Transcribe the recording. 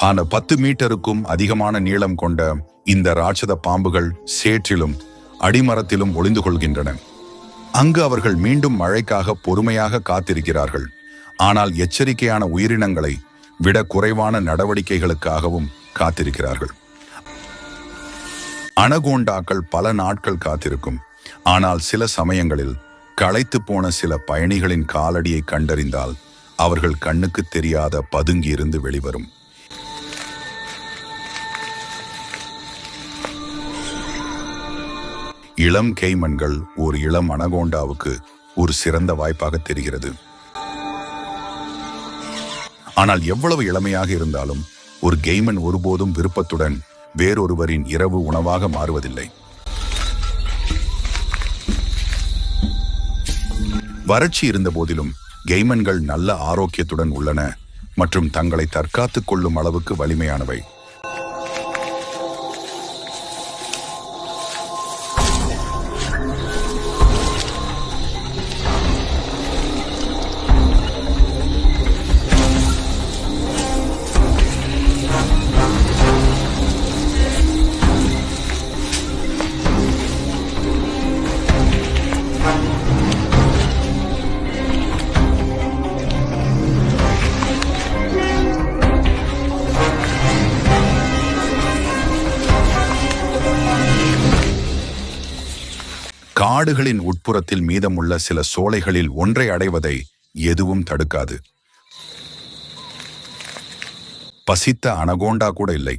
ஆன 10 மீட்டருக்கும் அதிகமான நீளம் கொண்ட இந்த ராட்சத பாம்புகள் சேற்றிலும் அடிமரத்திலும் ஒளிந்து கொள்கின்றன. அங்கு அவர்கள் மீண்டும் மழைக்காக பொறுமையாக காத்திருக்கிறார்கள். ஆனால் எச்சரிக்கையான உயிரினங்களை விட குறைவான நடவடிக்கைகளுக்காகவும் காத்திருக்கிறார்கள். அனகோண்டாக்கள் பல நாட்கள் காத்திருக்கும். ஆனால் சில சமயங்களில் களைத்து போன சில பயணிகளின் காலடியை கண்டறிந்தால் அவர்கள் கண்ணுக்கு தெரியாத பதுங்கியிருந்து வெளிவரும். இளம் கேய்மன்கள் ஒரு இளம் அனகோண்டாவுக்கு ஒரு சிறந்த வாய்ப்பாக தெரிகிறது. ஆனால் எவ்வளவு இளமையாக இருந்தாலும் ஒரு கெய்மன் ஒருபோதும் விருப்பத்துடன் வேறொருவரின் இரவு உணவாக மாறுவதில்லை. வறட்சி இருந்த போதிலும் கெய்மன்கள் நல்ல ஆரோக்கியத்துடன் உள்ளன மற்றும் தங்களை தற்காத்துக் கொள்ளும் அளவுக்கு வலிமையானவை. காடுகளின் உட்புறத்தில் மீதமுள்ள சில சோலைகளில் ஒன்றை அடைவதை எதுவும் தடுக்காது. பசித்த அனகோண்டா கூட இல்லை.